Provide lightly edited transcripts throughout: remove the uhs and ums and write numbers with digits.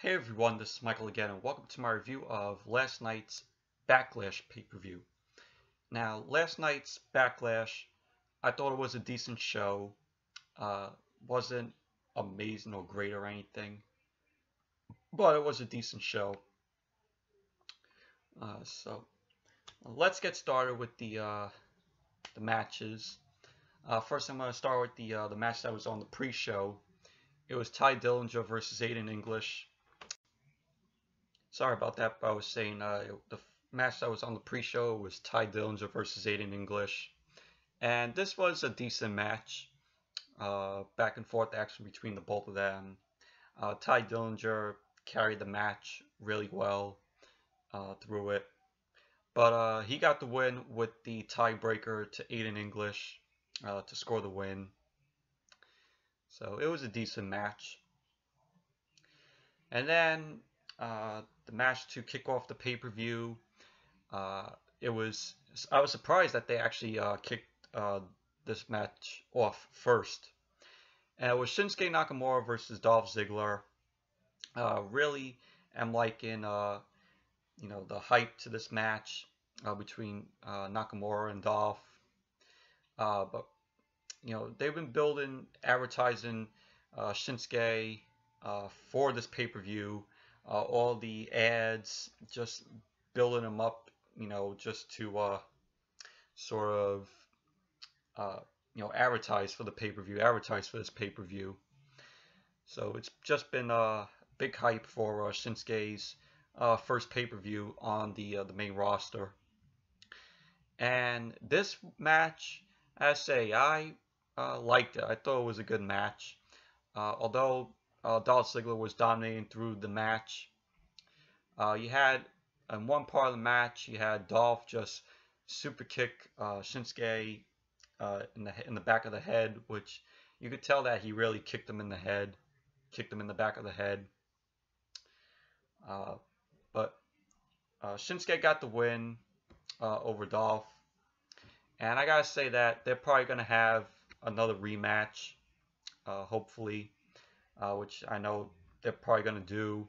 Hey everyone, this is Michael again, and welcome to my review of last night's Backlash pay-per-view. Now, last night's Backlash, I thought it was a decent show. Wasn't amazing or great or anything, but it was a decent show. So let's get started with the matches. First, I'm going to start with the match that was on the pre-show. It was Dillinger versus Aiden English. Sorry about that, but I was saying the match that was on the pre-show was Dillinger versus Aiden English. And this was a decent match. Back and forth action between the both of them. Dillinger carried the match really well through it. But he got the win with the tiebreaker to Aiden English to score the win. So it was a decent match. And then the match to kick off the pay-per-view. I was surprised that they actually kicked this match off first. And it was Shinsuke Nakamura versus Dolph Ziggler. Really am liking the hype to this match between Nakamura and Dolph. But they've been building, advertising Shinsuke for this pay-per-view. All the ads, just building them up, just to sort of, advertise for the pay-per-view, advertise for this pay-per-view. So it's just been a big hype for Shinsuke's first pay-per-view on the main roster. And this match, I say, I liked it. I thought it was a good match. Although Dolph Ziggler was dominating through the match. You had, in one part of the match, you had Dolph just super kick Shinsuke in the back of the head, which you could tell that he really kicked him in the head, kicked him in the back of the head. But Shinsuke got the win over Dolph. And I gotta say that they're probably gonna have another rematch, hopefully. Which I know they're probably going to do.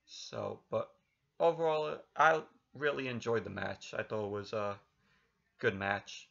So, but overall, I really enjoyed the match. I thought it was a good match.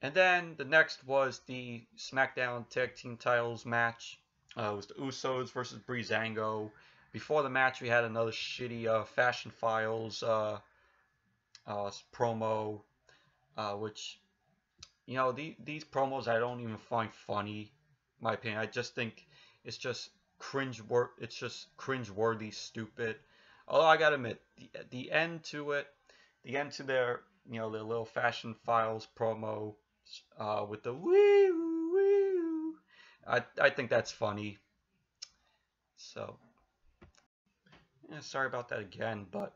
And then the next was the SmackDown Tag Team Titles match. It was the Usos versus Breezango. Before the match, we had another shitty Fashion Files promo, which... these promos I don't even find funny, in my opinion. I just think it's just cringe-worthy, stupid. Although I gotta admit, the end to their, their little Fashion Files promo, with the woo woo, I think that's funny. So, yeah, sorry about that again, but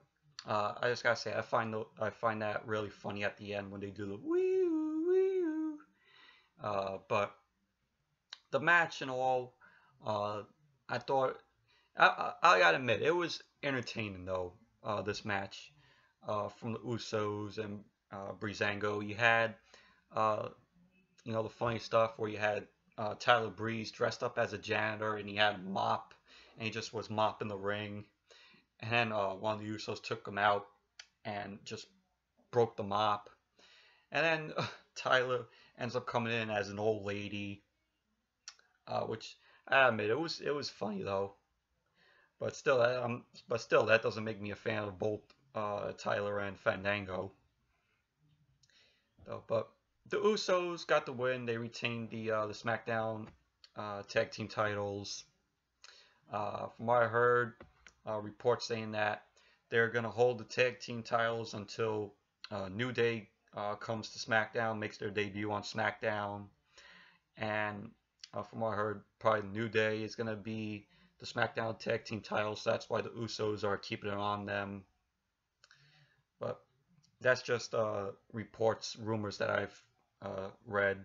I just gotta say I find that really funny at the end when they do the woo. But the match and all, I thought, I gotta admit, it was entertaining though, this match, from the Usos and Breezango. You had, the funny stuff where you had Tyler Breeze dressed up as a janitor, and he had a mop, and he just was mopping the ring. And then one of the Usos took him out and just broke the mop. And then Tyler ends up coming in as an old lady, which I admit it was funny though. But still, that doesn't make me a fan of both Tyler and Fandango. But the Usos got the win. They retained the SmackDown Tag Team titles. From what I heard, reports saying that they're gonna hold the Tag Team titles until New Day comes to SmackDown, makes their debut on SmackDown, and from what I heard, probably New Day is going to be the SmackDown Tag Team titles, so that's why the Usos are keeping it on them. But that's just reports, rumors that I've read.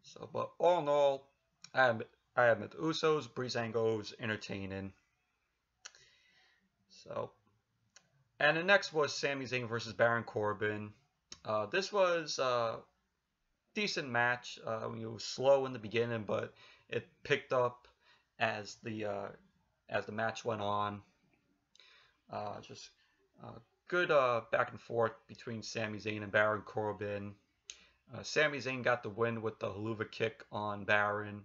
So, but all in all, I admit the Usos, Breezango is entertaining. So, and the next was Sami Zayn versus Baron Corbin. This was decent match. It was slow in the beginning, but it picked up as the match went on. Just good back and forth between Sami Zayn and Baron Corbin. Sami Zayn got the win with the haluva kick on Baron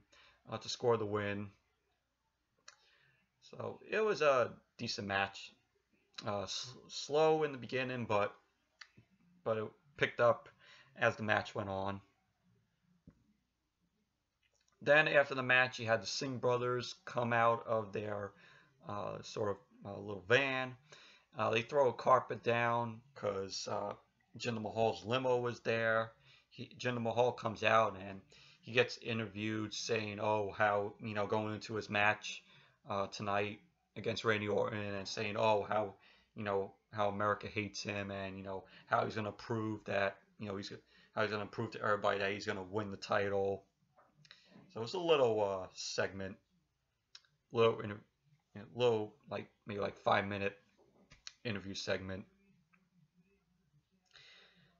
to score the win. So it was a decent match. Slow in the beginning, but it picked up as the match went on. Then after the match, you had the Singh brothers come out of their sort of little van. They throw a carpet down because Jinder Mahal's limo was there. Jinder Mahal comes out and he gets interviewed saying, "Oh, how going into his match tonight against Randy Orton, and saying, oh, how America hates him, and how he's gonna prove that how he's gonna prove to everybody that he's gonna win the title." So it's a little segment, little like maybe like 5-minute interview segment.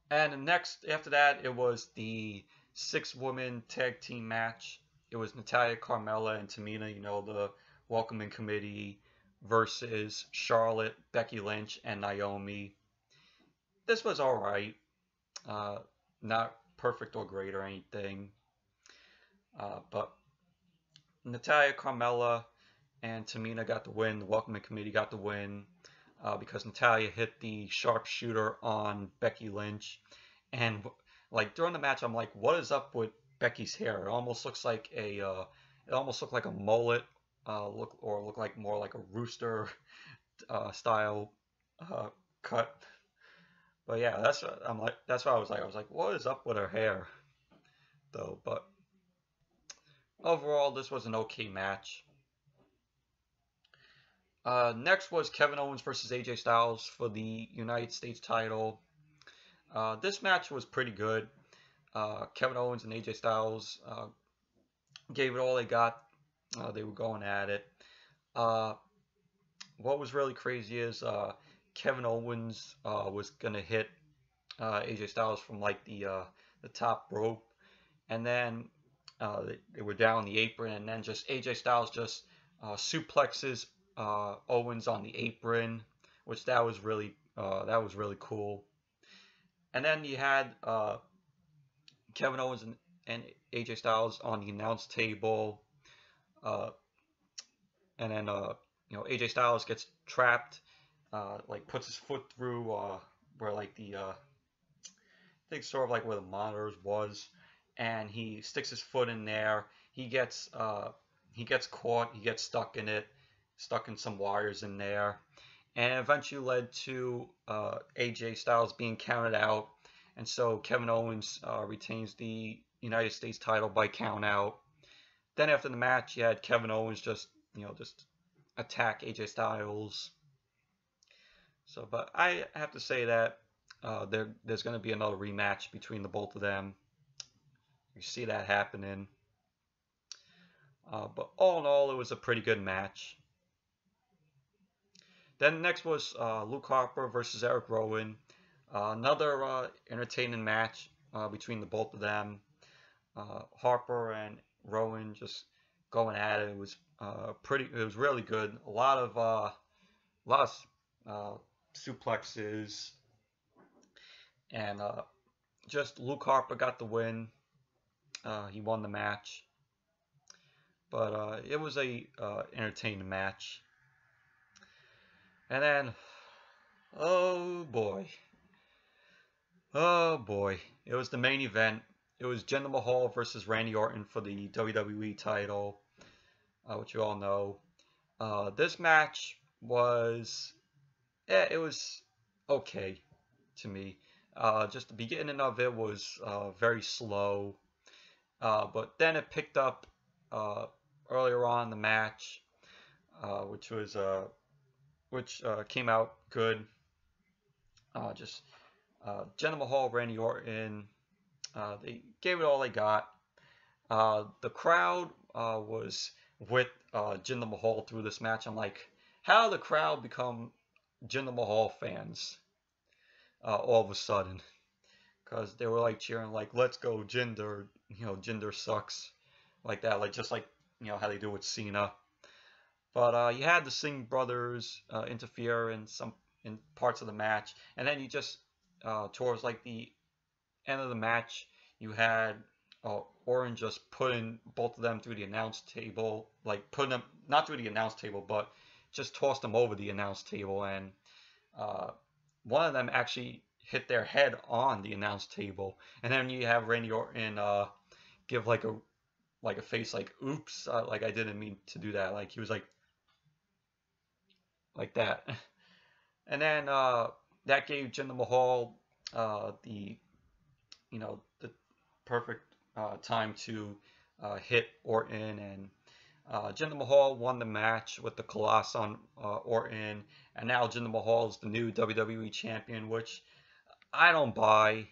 And next, after that, it was the 6-woman tag team match. It was Natalya, Carmella, and Tamina, the welcoming committee, versus Charlotte, Becky Lynch, and Naomi. This was alright. Not perfect or great or anything. But Natalya, Carmella, and Tamina got the win. The welcoming committee got the win. Because Natalya hit the sharpshooter on Becky Lynch, and like during the match, I'm like, what is up with Becky's hair? It almost looks like it almost looked like a mullet, looked like more like a rooster style cut. But yeah, that's what I was like. I was like, what is up with her hair, though? But overall, this was an okay match. Next was Kevin Owens versus AJ Styles for the United States title. This match was pretty good. Kevin Owens and AJ Styles gave it all they got. They were going at it. What was really crazy is Kevin Owens was gonna hit AJ Styles from like the top rope, and then they were down the apron, and then just AJ Styles just suplexes Owens on the apron, which that was really cool. And then you had Kevin Owens and AJ Styles on the announce table, and then AJ Styles gets trapped, like puts his foot through where like I think sort of like where the monitors was, and he sticks his foot in there. He gets caught. He gets stuck in it. Stuck in some wires in there, and eventually led to AJ Styles being counted out, and so Kevin Owens retains the United States title by count out. Then after the match, you had Kevin Owens just attack AJ Styles. So, but I have to say that there's going to be another rematch between the both of them. You see that happening. But all in all, it was a pretty good match. Then next was Luke Harper versus Erick Rowan. Another entertaining match between the both of them. Harper and Rowan just going at it. It was It was really good. A lot of suplexes, and just Luke Harper got the win. He won the match, but it was a entertaining match. And then, oh boy, it was the main event. It was Jinder Mahal versus Randy Orton for the WWE title, which you all know. This match was, it was okay to me. Just the beginning of it was very slow, but then it picked up earlier on in the match, which came out good. Jinder Mahal, Randy Orton, they gave it all they got. The crowd was with Jinder Mahal through this match. I'm like, how did the crowd become Jinder Mahal fans all of a sudden? because they were like cheering like "Let's go Jinder," Jinder sucks, like that, like just like how they do with Cena. But you had the Singh brothers interfere in parts of the match, and then you just towards like the end of the match, you had Orton just putting both of them through the announce table, like putting them not through the announce table, but just tossed them over the announce table, and uh, one of them actually hit their head on the announce table, and then you have Randy Orton give like a face like "Oops," like I didn't mean to do that, like he was like that, and then that gave Jinder Mahal the the perfect time to hit Orton, and Jinder Mahal won the match with the Colossus on Orton, and now Jinder Mahal is the new WWE champion, which I don't buy.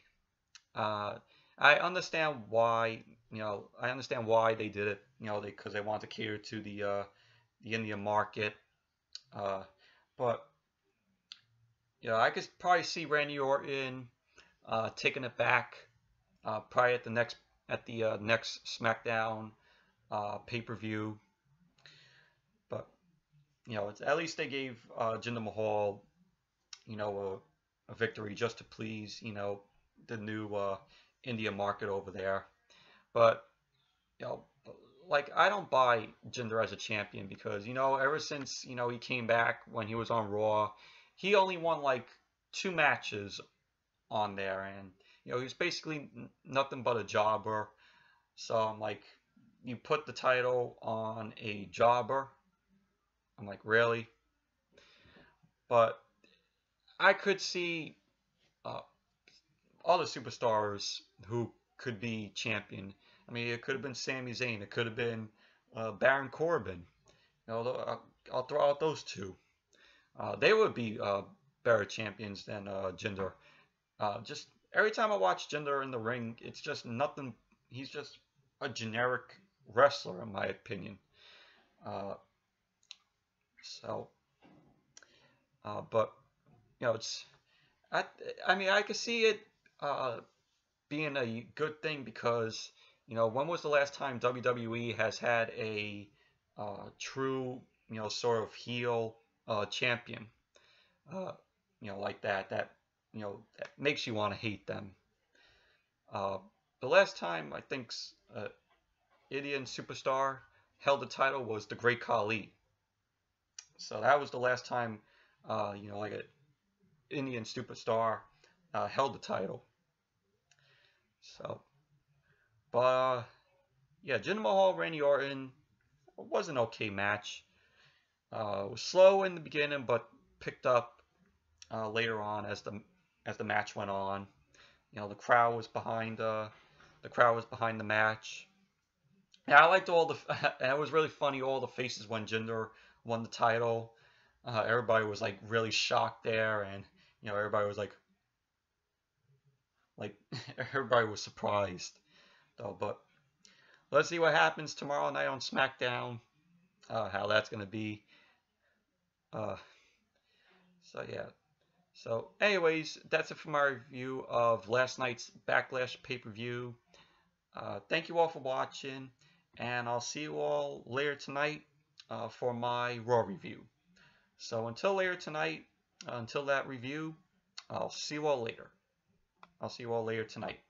Uh, I understand why, I understand why they did it, because they want to cater to the Indian market. Uh, but I could probably see Randy Orton taking it back probably at the next SmackDown pay-per-view. But at least they gave Jinder Mahal a victory just to please the new India market over there. But you know like I don't buy Jinder as a champion because ever since he came back when he was on Raw, he only won like 2 matches on there, and he's basically nothing but a jobber. So I'm like, you put the title on a jobber. I'm like, really? But I could see uh, other superstars who could be champion. I mean, it could have been Sami Zayn. It could have been Baron Corbin. I'll throw out those two. They would be better champions than Jinder. Just every time I watch Jinder in the ring, it's just nothing. He's just a generic wrestler, in my opinion. Uh, so, but it's. I, I mean, I could see it being a good thing because when was the last time WWE has had a true sort of heel champion like that that makes you want to hate them. The last time I think Indian superstar held the title was the Great Khali. So that was the last time like an Indian superstar held the title. So, but yeah, Jinder Mahal, Randy Orton was an okay match. It was slow in the beginning, but picked up later on as the match went on. The crowd was behind the match. Yeah, I liked all the and it was really funny, all the faces when Jinder won the title. Everybody was like really shocked there, and everybody was like everybody was surprised though. But let's see what happens tomorrow night on SmackDown. How that's gonna be. Uh, so yeah. So anyways, that's it for my review of last night's Backlash pay-per-view. Thank you all for watching, and I'll see you all later tonight for my Raw review. So until later tonight, until that review, I'll see you all later. I'll see you all later tonight.